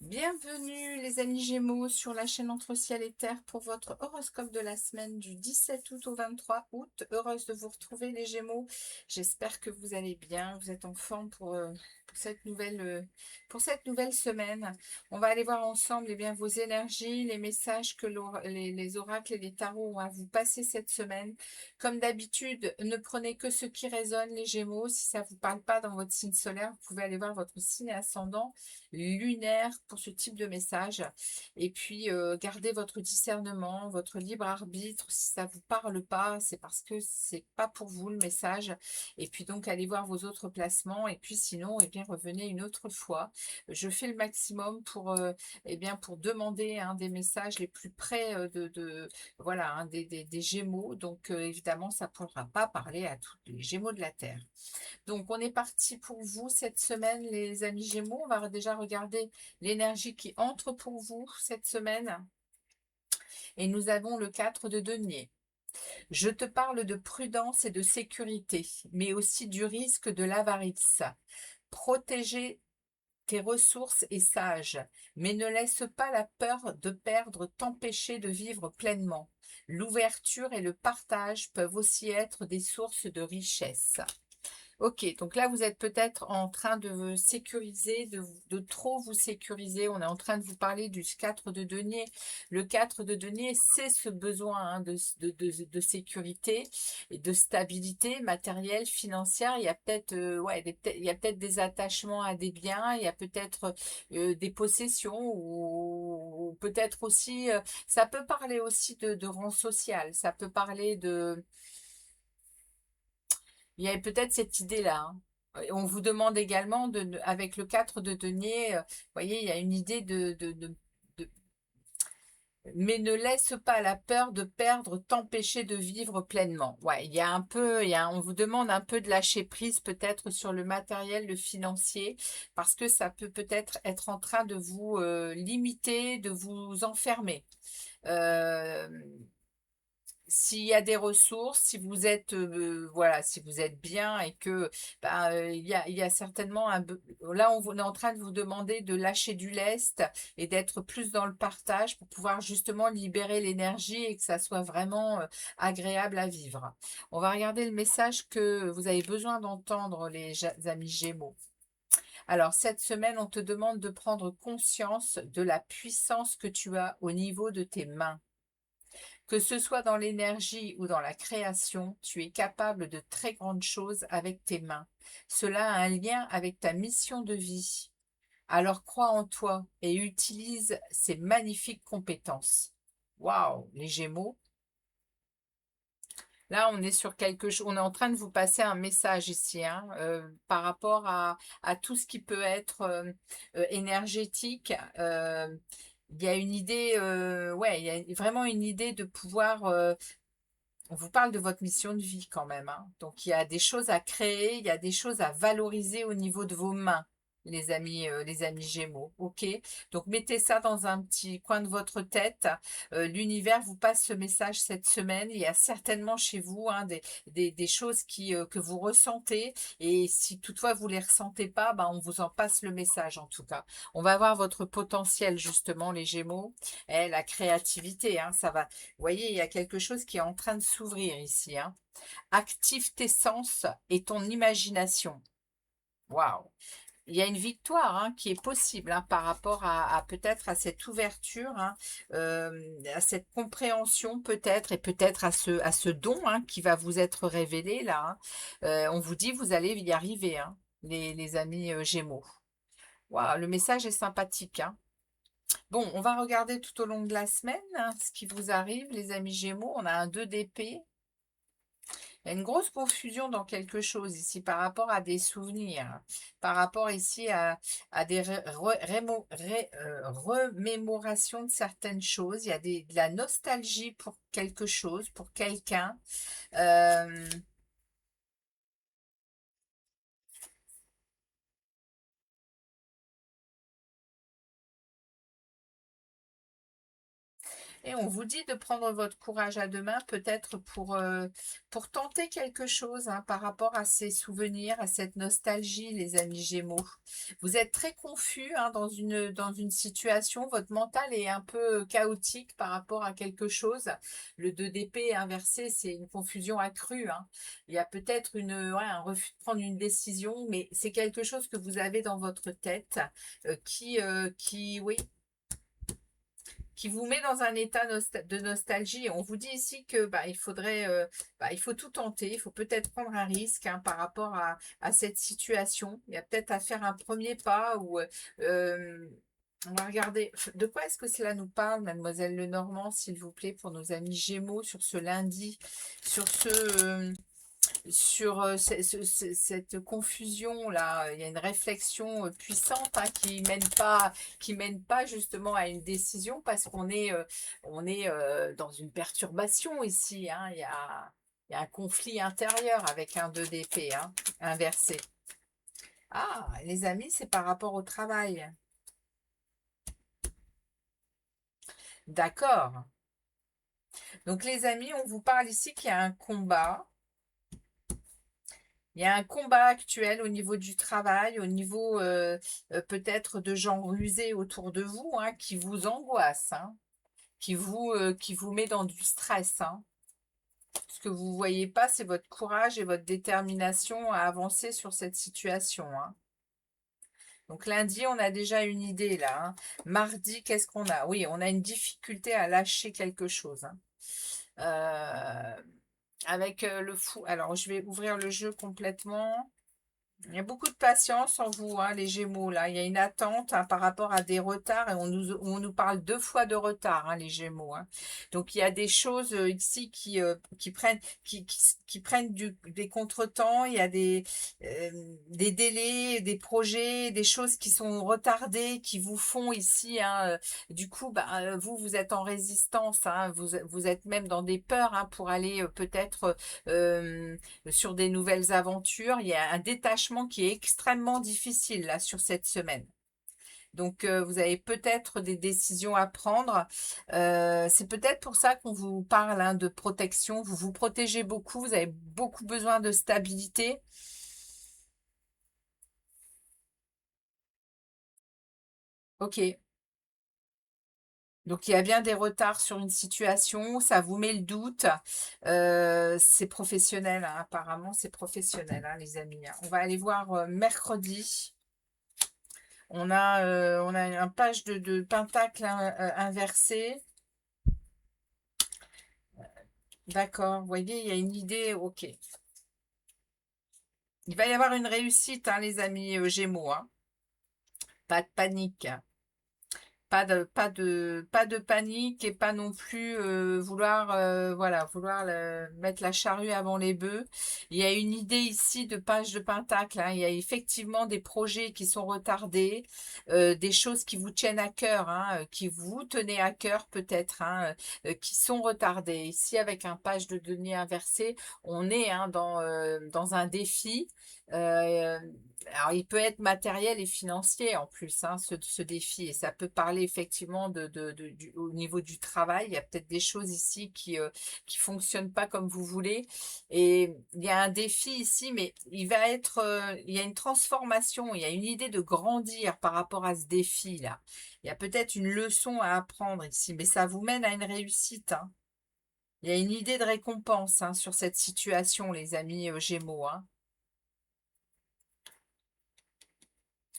Bienvenue les amis Gémeaux sur la chaîne Entre Ciel et Terre pour votre horoscope de la semaine du 17 août au 23 août. Heureuse de vous retrouver les Gémeaux. J'espère que vous allez bien, vous êtes en forme pour cette nouvelle semaine. On va aller voir ensemble bien, vos énergies, les messages que les oracles et les tarots ont à vous passer cette semaine. Comme d'habitude, ne prenez que ce qui résonne les Gémeaux. Si ça ne vous parle pas dans votre signe solaire, vous pouvez aller voir votre signe ascendant lunaire pour ce type de message. Et puis, gardez votre discernement, votre libre arbitre. Si ça ne vous parle pas, c'est parce que c'est pas pour vous le message. Et puis donc, allez voir vos autres placements. Et puis sinon, bien, revenez une autre fois. Je fais le maximum pour demander des messages les plus près voilà, des Gémeaux. Donc, évidemment, ça ne pourra pas parler à tous les Gémeaux de la Terre. Donc, on est parti pour vous cette semaine, les amis Gémeaux. On va déjà regarder l'énergie qui entre pour vous cette semaine. Et nous avons le 4 de denier. Je te parle de prudence et de sécurité, mais aussi du risque de l'avarice. Protéger tes ressources est sage, mais ne laisse pas la peur de perdre t'empêcher de vivre pleinement. L'ouverture et le partage peuvent aussi être des sources de richesse. Ok, donc là, vous êtes peut-être en train de vous sécuriser, de trop vous sécuriser. On est en train de vous parler du 4 de denier. Le 4 de denier, c'est ce besoin de sécurité et de stabilité matérielle, financière. Il y a peut-être il y a peut-être des attachements à des biens, il y a peut-être des possessions ou peut-être aussi, ça peut parler aussi de rang social, ça peut parler de il y a peut-être cette idée-là, hein. On vous demande également, avec le 4 de denier, vous voyez, il y a une idée de- mais ne laisse pas la peur de perdre t'empêcher de vivre pleinement. Ouais, il y a un peu, on vous demande un peu de lâcher prise peut-être sur le matériel, le financier, parce que ça peut peut-être être en train de vous limiter, de vous enfermer. Euh, S'il y a des ressources, si vous êtes voilà, si vous êtes bien et que il y a certainement là on est en train de vous demander de lâcher du lest et d'être plus dans le partage pour pouvoir justement libérer l'énergie et que ça soit vraiment agréable à vivre. On va regarder le message que vous avez besoin d'entendre les amis Gémeaux. Alors cette semaine, on te demande de prendre conscience de la puissance que tu as au niveau de tes mains. Que ce soit dans l'énergie ou dans la création, tu es capable de très grandes choses avec tes mains. Cela a un lien avec ta mission de vie. Alors crois en toi et utilise ces magnifiques compétences. Waouh, les Gémeaux. Là, on est sur quelque chose, on est en train de vous passer un message ici, hein, par rapport à tout ce qui peut être énergétique. Il y a une idée, ouais, il y a vraiment une idée de pouvoir on vous parle de votre mission de vie quand même, hein. Donc il y a des choses à créer, il y a des choses à valoriser au niveau de vos mains, les amis Gémeaux. Ok? Donc mettez ça dans un petit coin de votre tête. L'univers vous passe ce message cette semaine. Il y a certainement chez vous des choses que vous ressentez. Et si toutefois vous les ressentez pas, ben, on vous en passe le message en tout cas. On va voir votre potentiel justement, les Gémeaux. La créativité, hein, ça va. Vous voyez, il y a quelque chose qui est en train de s'ouvrir ici, hein. Active tes sens et ton imagination. Waouh! Il y a une victoire qui est possible par rapport à peut-être à cette ouverture, à cette compréhension peut-être et peut-être à ce don qui va vous être révélé là, hein. On vous dit vous allez y arriver, hein, les amis Gémeaux. Waouh, le message est sympathique, hein. Bon, on va regarder tout au long de la semaine ce qui vous arrive, les amis Gémeaux. On a un 2 d'épée. Il y a une grosse confusion dans quelque chose ici par rapport à des souvenirs, par rapport ici à des remémorations de certaines choses. Il y a de la nostalgie pour quelque chose, pour quelqu'un. Euh, Et on vous dit de prendre votre courage à deux mains, peut-être pour tenter quelque chose hein, par rapport à ces souvenirs, à cette nostalgie, les amis Gémeaux. Vous êtes très confus hein, dans une situation, votre mental est un peu chaotique par rapport à quelque chose. Le 2 d'épée inversé, c'est une confusion accrue. Hein. Il y a peut-être un refus de prendre une décision, mais c'est quelque chose que vous avez dans votre tête oui, qui vous met dans un état de nostalgie. On vous dit ici que il faudrait, il faut tout tenter, il faut peut-être prendre un risque hein, par rapport à cette situation. Il y a peut-être à faire un premier pas ou on va regarder. De quoi est-ce que cela nous parle, Mademoiselle Lenormand, s'il vous plaît, pour nos amis Gémeaux sur ce lundi, sur cette confusion-là, il y a une réflexion puissante hein, qui mène pas justement à une décision parce on est dans une perturbation ici. Hein, il y a un conflit intérieur avec un 2 d'épée hein, inversé. Ah, les amis, c'est par rapport au travail. D'accord. Donc les amis, on vous parle ici qu'il y a un combat. Il y a un combat actuel au niveau du travail, au niveau peut-être de gens rusés autour de vous, hein, qui vous angoisse, hein, qui vous met dans du stress. Hein. Ce que vous ne voyez pas, c'est votre courage et votre détermination à avancer sur cette situation. Hein. Donc lundi, on a déjà une idée là. Hein. Mardi, qu'est-ce qu'on a? Oui, on a une difficulté à lâcher quelque chose. Hein. Avec le fou. Alors, je vais ouvrir le jeu complètement. Il y a beaucoup de patience en vous, hein, les Gémeaux, là. Il y a une attente hein, par rapport à des retards et on nous parle deux fois de retard, hein, les Gémeaux. Hein. Donc, il y a des choses ici qui prennent des contretemps. Il y a euh, des délais, des projets, des choses qui sont retardées, qui vous font ici. Hein, du coup, vous êtes en résistance. Hein, vous êtes même dans des peurs hein, pour aller peut-être sur des nouvelles aventures. Il y a un détachement qui est extrêmement difficile là sur cette semaine. Donc, vous avez peut-être des décisions à prendre. C'est peut-être pour ça qu'on vous parle hein, de protection. Vous vous protégez beaucoup, vous avez beaucoup besoin de stabilité. Ok. Donc, il y a bien des retards sur une situation, ça vous met le doute. C'est professionnel, hein, apparemment, c'est professionnel, hein, les amis. Hein. On va aller voir mercredi. On a un page de pentacle hein, inversé. D'accord, vous voyez, il y a une idée, ok. Il va y avoir une réussite, hein, les amis Gémeaux. Hein. Pas de panique. Pas de panique et pas non plus vouloir mettre la charrue avant les bœufs. Il y a une idée ici de page de pentacle. Hein. Il y a effectivement des projets qui sont retardés, des choses qui vous tiennent à cœur, hein, qui vous tenez à cœur peut-être, hein, qui sont retardés. Ici, avec un page de denier inversé, on est hein, dans un défi. Euh, alors, il peut être matériel et financier en plus, hein, ce défi. Et ça peut parler effectivement au niveau du travail. Il y a peut-être des choses ici qui fonctionnent pas comme vous voulez. Et il y a un défi ici, mais il y a une transformation. Il y a une idée de grandir par rapport à ce défi-là. Il y a peut-être une leçon à apprendre ici, mais ça vous mène à une réussite. Hein. Il y a une idée de récompense hein, sur cette situation, les amis Gémeaux. Hein.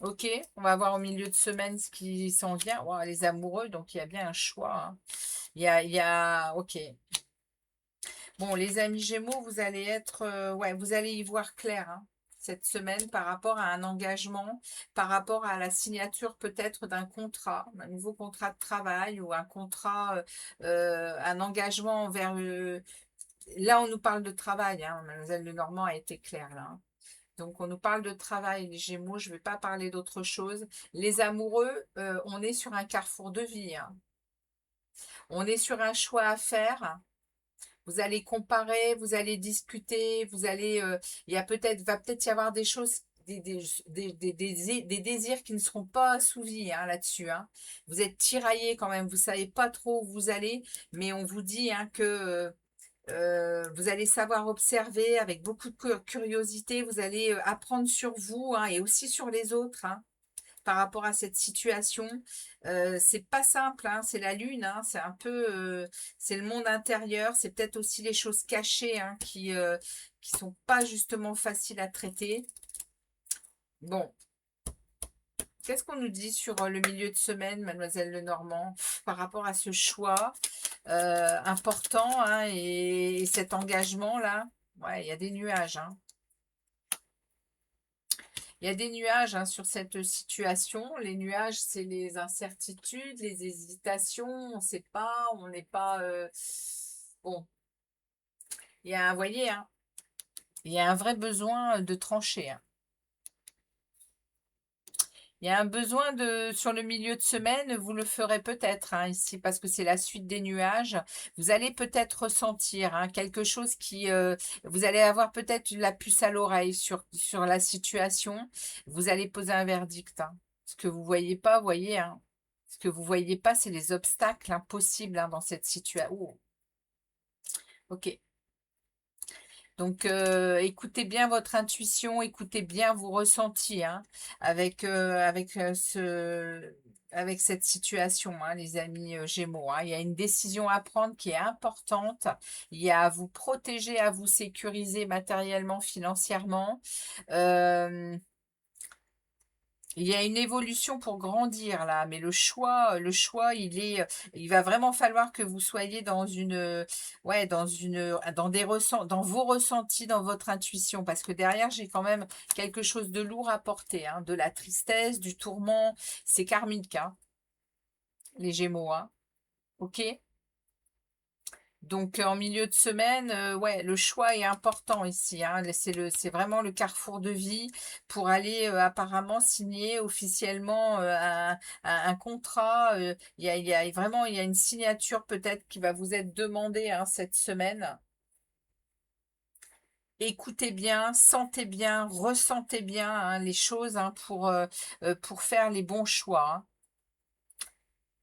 Ok, on va voir au milieu de semaine ce qui s'en vient. Ouah, les amoureux, donc il y a bien un choix. Hein. Ok. Bon, les amis Gémeaux, vous allez vous allez y voir clair hein, cette semaine par rapport à un engagement, par rapport à la signature peut-être d'un contrat, un nouveau contrat de travail ou un un engagement envers. Là, on nous parle de travail. Hein, Mademoiselle Lenormand a été claire là. Hein. Donc, on nous parle de travail, les Gémeaux. Je ne vais pas parler d'autre chose. Les amoureux, on est sur un carrefour de vie. Hein. On est sur un choix à faire. Vous allez comparer, vous allez discuter, il y a va peut-être y avoir des choses, des désirs qui ne seront pas assouvis hein, là-dessus. Hein. Vous êtes tiraillé quand même, vous ne savez pas trop où vous allez, mais on vous dit hein, que vous allez savoir observer avec beaucoup de curiosité, vous allez apprendre sur vous hein, et aussi sur les autres. Hein par rapport à cette situation. C'est pas simple, hein, c'est la lune, hein, c'est un peu, c'est le monde intérieur, c'est peut-être aussi les choses cachées hein, qui sont pas justement faciles à traiter. Bon, qu'est-ce qu'on nous dit sur le milieu de semaine, Mademoiselle Lenormand, par rapport à ce choix important hein, et cet engagement-là? Ouais, il y a des nuages. Hein. Il y a des nuages hein, sur cette situation. Les nuages, c'est les incertitudes, les hésitations. On ne sait pas, on n'est pas... Bon, il y a, vous voyez, hein, il y a un vrai besoin de trancher. Hein. Il y a un besoin de, sur le milieu de semaine, vous le ferez peut-être hein, ici, parce que c'est la suite des nuages. Vous allez peut-être ressentir hein, quelque chose qui... vous allez avoir peut-être la puce à l'oreille sur la situation. Vous allez poser un verdict. Hein. Ce que vous voyez pas, voyez. Hein. Ce que vous voyez pas, c'est les obstacles impossibles hein, dans cette situation. Oh. Ok. Donc, écoutez bien votre intuition, écoutez bien vos ressentis hein, avec cette situation, hein, les amis Gémeaux. Hein. Il y a une décision à prendre qui est importante. Il y a à vous protéger, à vous sécuriser matériellement, financièrement. Il y a une évolution pour grandir là, mais il va vraiment falloir que vous soyez dans vos ressentis, dans votre intuition, parce que derrière j'ai quand même quelque chose de lourd à porter, hein, de la tristesse, du tourment, c'est karmique, hein, les Gémeaux, hein, ok? Donc, en milieu de semaine, ouais, le choix est important ici. Hein. C'est vraiment le carrefour de vie pour aller apparemment signer officiellement un contrat. Il y a une signature peut-être qui va vous être demandée hein, cette semaine. Écoutez bien, sentez bien, ressentez bien hein, les choses hein, pour faire les bons choix. Hein.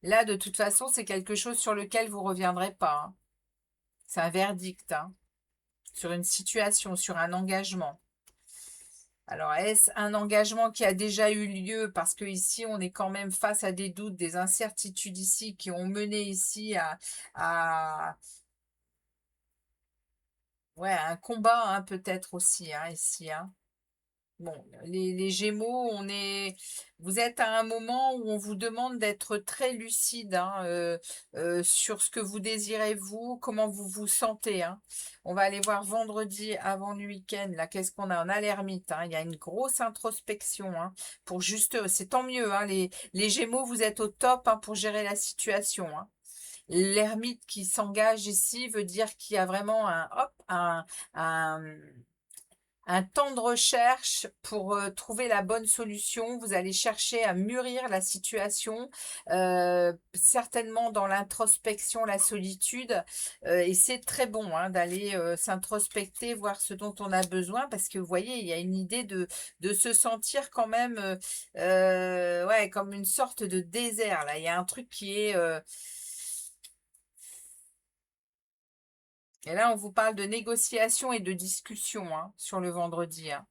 Là, de toute façon, c'est quelque chose sur lequel vous ne reviendrez pas. Hein. C'est un verdict. Hein. Sur une situation, sur un engagement. Alors, est-ce un engagement qui a déjà eu lieu? Parce que ici, on est quand même face à des doutes, des incertitudes ici qui ont mené ici à ouais, à un combat hein, peut-être aussi hein, ici. Hein. Bon, les Gémeaux, vous êtes à un moment où on vous demande d'être très lucide hein, sur ce que vous désirez vous, comment vous vous sentez. Hein. On va aller voir vendredi avant le week-end. Là, qu'est-ce qu'on a? On a l'ermite. Hein. Il y a une grosse introspection hein, pour juste. C'est tant mieux. Hein, les Gémeaux, vous êtes au top hein, pour gérer la situation. Hein. L'ermite qui s'engage ici veut dire qu'il y a vraiment un un temps de recherche pour trouver la bonne solution. Vous allez chercher à mûrir la situation, certainement dans l'introspection, la solitude. Et c'est très bon hein, d'aller s'introspecter, voir ce dont on a besoin, parce que vous voyez, il y a une idée de se sentir quand même ouais, comme une sorte de désert. Là, il y a un truc qui est... Et là, on vous parle de négociation et de discussion hein, sur le vendredi. Hein.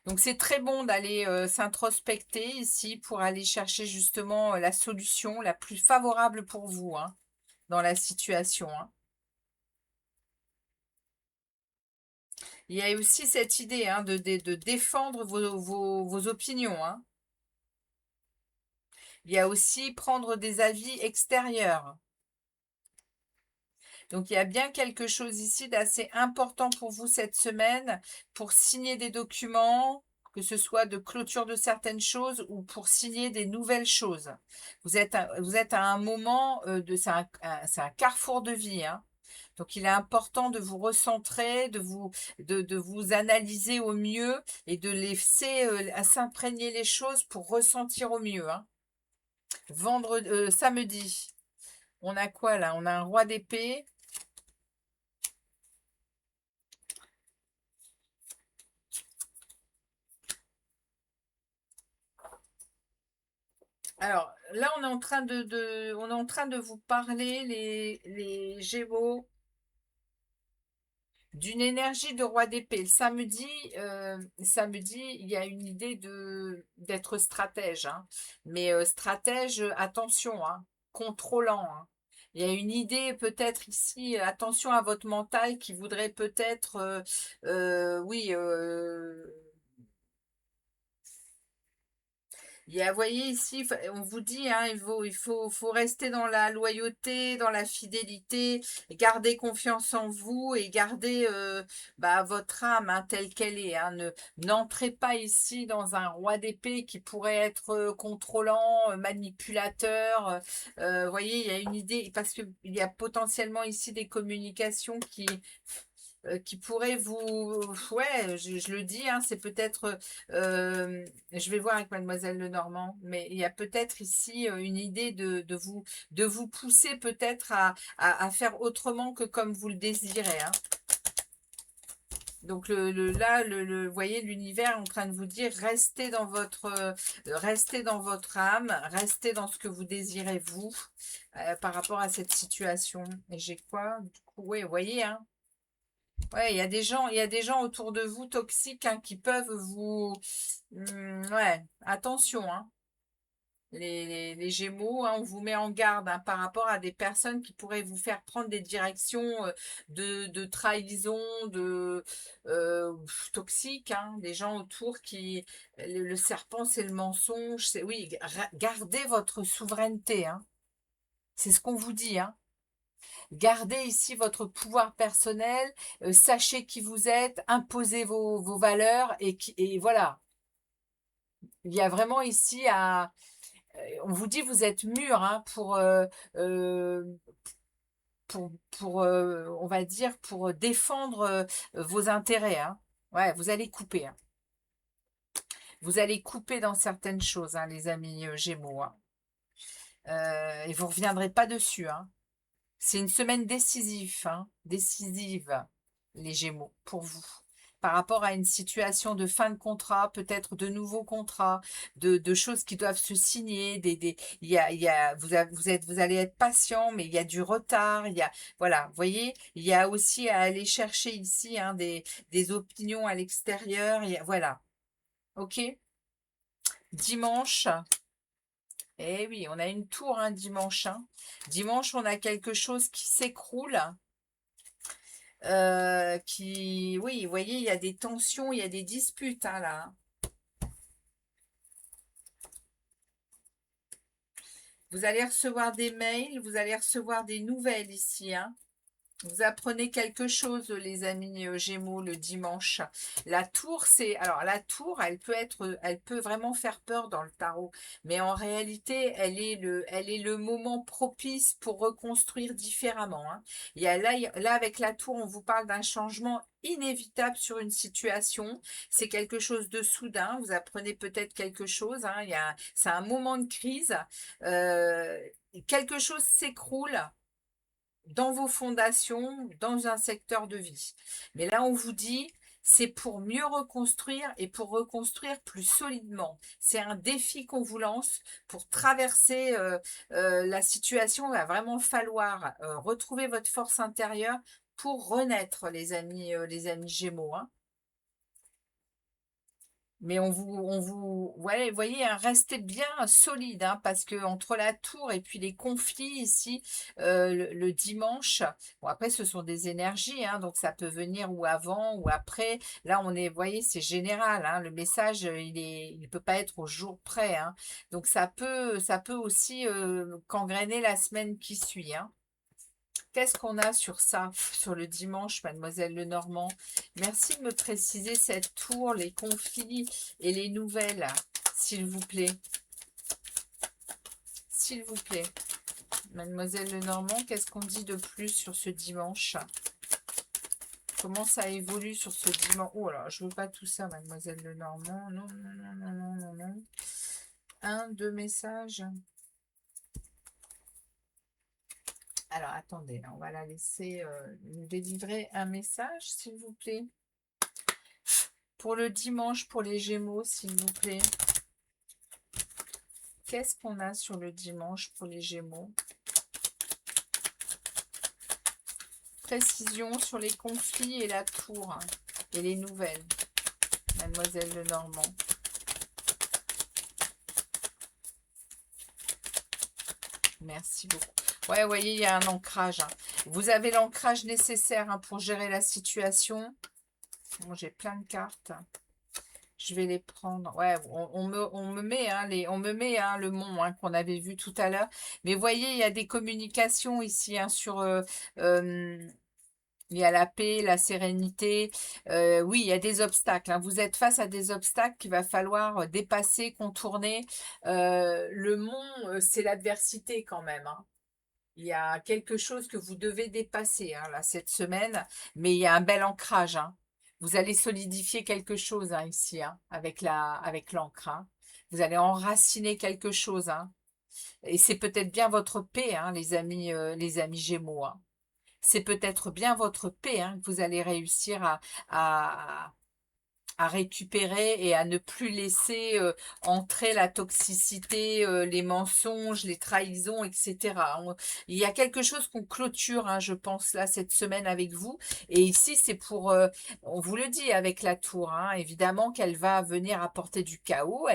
Donc c'est très bon d'aller s'introspecter ici pour aller chercher justement la solution la plus favorable pour vous hein, dans la situation. Hein. Il y a aussi cette idée hein, de défendre vos opinions. Hein. Il y a aussi prendre des avis extérieurs. Donc il y a bien quelque chose ici d'assez important pour vous cette semaine pour signer des documents, que ce soit de clôture de certaines choses ou pour signer des nouvelles choses. Vous êtes à un moment, c'est un carrefour de vie. Hein. Donc il est important de vous recentrer, de vous analyser au mieux et de laisser s'imprégner les choses pour ressentir au mieux. Hein. Samedi, on a quoi là? On a un roi d'épée. Alors, là, on est en train on est en train de vous parler, les Gémeaux, d'une énergie de roi d'épée. Samedi, il y a une idée d'être stratège, hein. Mais stratège, attention, hein, contrôlant, hein. Il y a une idée peut-être ici, attention à votre mental qui voudrait peut-être, oui, vous voyez ici, on vous dit, hein, faut rester dans la loyauté, dans la fidélité, garder confiance en vous et garder votre âme, hein, telle qu'elle est, hein. N'entrez pas ici dans un roi d'épée qui pourrait être contrôlant, manipulateur. Vous voyez, il y a une idée, parce qu'il y a potentiellement ici des communications qui pourrait vous... Ouais, je le dis, hein, c'est peut-être... je vais voir avec mademoiselle Lenormand, mais il y a peut-être ici une idée de vous pousser peut-être à faire autrement que comme vous le désirez, hein. Donc là, vous voyez, l'univers est en train de vous dire, restez dans votre âme, restez dans ce que vous désirez vous, par rapport à cette situation. Et j'ai quoi? Du coup, ouais, vous voyez, hein. Ouais, il y a des gens autour de vous toxiques, hein, qui peuvent vous... ouais, attention, hein. Les Gémeaux, hein, on vous met en garde, hein, par rapport à des personnes qui pourraient vous faire prendre des directions de trahison, toxiques, hein, des gens autour qui... Le serpent, c'est le mensonge. Oui, gardez votre souveraineté, hein. C'est ce qu'on vous dit, hein. Gardez ici votre pouvoir personnel, sachez qui vous êtes, imposez vos valeurs et voilà. Il y a vraiment ici on vous dit vous êtes mûr, hein, euh, on va dire, pour défendre vos intérêts, hein. Ouais, vous allez couper, hein. Vous allez couper dans certaines choses, hein, les amis Gémeaux, hein. Et vous ne reviendrez pas dessus, hein. C'est une semaine décisive, hein, décisive, les Gémeaux, pour vous. Par rapport à une situation de fin de contrat, peut-être de nouveaux contrats, de choses qui doivent se signer, vous allez être patient, mais il y a du retard, voilà, vous voyez, il y a aussi à aller chercher ici, hein, des opinions à l'extérieur, voilà, ok? Dimanche, eh oui, on a une tour, hein, dimanche, hein. Dimanche, on a quelque chose qui s'écroule. Oui, vous voyez, il y a des tensions, il y a des disputes, hein, là. Vous allez recevoir des mails, vous allez recevoir des nouvelles ici, hein. Vous apprenez quelque chose, les amis Gémeaux, le dimanche. La tour, alors la tour, elle peut vraiment faire peur dans le tarot, mais en réalité, elle est le moment propice pour reconstruire différemment, hein. Là, avec la tour, on vous parle d'un changement inévitable sur une situation. C'est quelque chose de soudain. Vous apprenez peut-être quelque chose, hein. C'est un moment de crise. Euh, Quelque chose s'écroule dans vos fondations, dans un secteur de vie. Mais là, on vous dit, c'est pour mieux reconstruire et pour reconstruire plus solidement. C'est un défi qu'on vous lance pour traverser la situation. Il va vraiment falloir retrouver votre force intérieure pour renaître, les amis Gémeaux, hein. Mais ouais, vous voyez, hein, restez bien solide, hein, parce que entre la tour et puis les conflits ici, le dimanche, bon après ce sont des énergies, hein, donc ça peut venir ou avant ou après. Là vous voyez, c'est général, hein, le message, il peut pas être au jour près, hein. Donc ça peut aussi gangréner la semaine qui suit, hein. Qu'est-ce qu'on a sur ça, sur le dimanche, mademoiselle Lenormand? Merci de me préciser cette tour, les conflits et les nouvelles, s'il vous plaît. S'il vous plaît. Mademoiselle Lenormand, qu'est-ce qu'on dit de plus sur ce dimanche? Comment ça évolue sur ce dimanche? Oh là, je veux pas tout ça, mademoiselle Lenormand. Non, non, non, non, non, non, non. Un, deux messages. Alors, attendez, on va la laisser nous délivrer un message, s'il vous plaît. Pour le dimanche, pour les Gémeaux, s'il vous plaît. qu'est-ce qu'on a sur le dimanche pour les Gémeaux? Précision sur les conflits et la tour, hein, et les nouvelles. Mademoiselle Lenormand. Merci beaucoup. Ouais, vous voyez, il y a un ancrage, hein. Vous avez l'ancrage nécessaire, hein, pour gérer la situation. Bon, j'ai plein de cartes. Je vais les prendre. Ouais, on me met, hein, le mont, hein, qu'on avait vu tout à l'heure. Mais vous voyez, il y a des communications ici, hein, sur... il y a la paix, la sérénité. Oui, il y a des obstacles, hein. Vous êtes face à des obstacles qu'il va falloir dépasser, contourner. Le mont, c'est l'adversité quand même, hein. Il y a quelque chose que vous devez dépasser, hein, là, cette semaine, mais il y a un bel ancrage, hein. Vous allez solidifier quelque chose, hein, ici, hein, avec l'encre, hein. Vous allez enraciner quelque chose, hein. Et c'est peut-être bien votre paix, hein, les amis Gémeaux, hein. C'est peut-être bien votre paix, hein, que vous allez réussir à, à récupérer et à ne plus laisser entrer la toxicité, les mensonges, les trahisons, etc. Il y a quelque chose qu'on clôture, hein, je pense, là, cette semaine avec vous. Et ici, c'est pour, on vous le dit avec la tour, hein, évidemment qu'elle va venir apporter du chaos.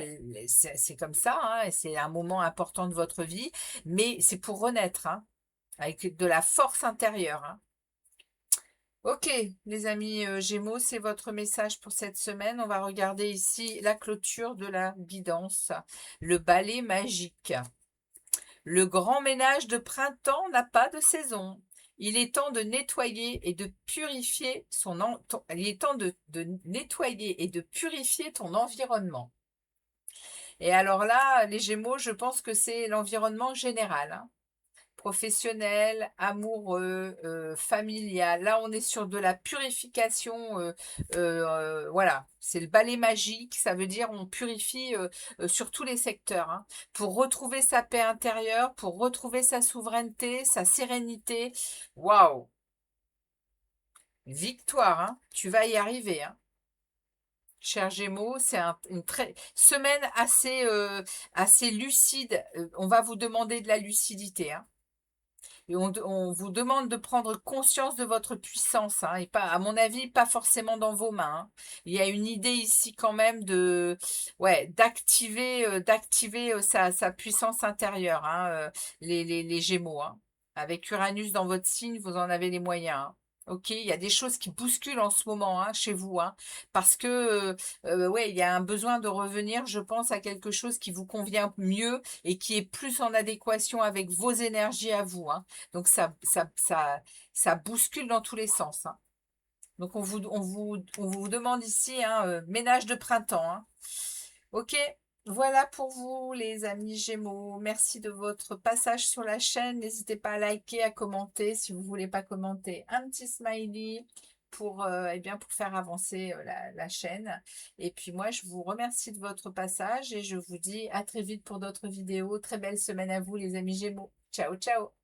C'est comme ça, hein, et c'est un moment important de votre vie, mais c'est pour renaître, hein, avec de la force intérieure, hein. Ok, les amis Gémeaux, c'est votre message pour cette semaine. On va regarder ici la clôture de la guidance, le balai magique. Le grand ménage de printemps n'a pas de saison. Il est temps de nettoyer et de purifier il est temps de nettoyer et de purifier ton environnement. Et alors là, les Gémeaux, je pense que c'est l'environnement général, hein. Professionnel, amoureux, familial. Là, on est sur de la purification. Voilà, c'est le balai magique. Ça veut dire on purifie sur tous les secteurs, hein, pour retrouver sa paix intérieure, pour retrouver sa souveraineté, sa sérénité. Waouh! Victoire, hein, tu vas y arriver, hein. Cher Gémeaux, c'est une semaine assez lucide. On va vous demander de la lucidité, hein. Et on vous demande de prendre conscience de votre puissance, hein, et pas, à mon avis, pas forcément dans vos mains, hein. Il y a une idée ici quand même ouais, d'activer sa puissance intérieure, hein, les Gémeaux, hein. Avec Uranus dans votre signe, vous en avez les moyens, hein. Ok, il y a des choses qui bousculent en ce moment, hein, chez vous, hein, parce que ouais, il y a un besoin de revenir, je pense, à quelque chose qui vous convient mieux et qui est plus en adéquation avec vos énergies à vous, hein. Donc ça bouscule dans tous les sens, hein. Donc on vous demande ici, hein, ménage de printemps, hein. Ok, voilà pour vous les amis Gémeaux. Merci de votre passage sur la chaîne. N'hésitez pas à liker, à commenter. Si vous ne voulez pas commenter, un petit smiley pour, eh bien, pour faire avancer la chaîne. Et puis moi, je vous remercie de votre passage et je vous dis à très vite pour d'autres vidéos. Très belle semaine à vous les amis Gémeaux. Ciao, ciao!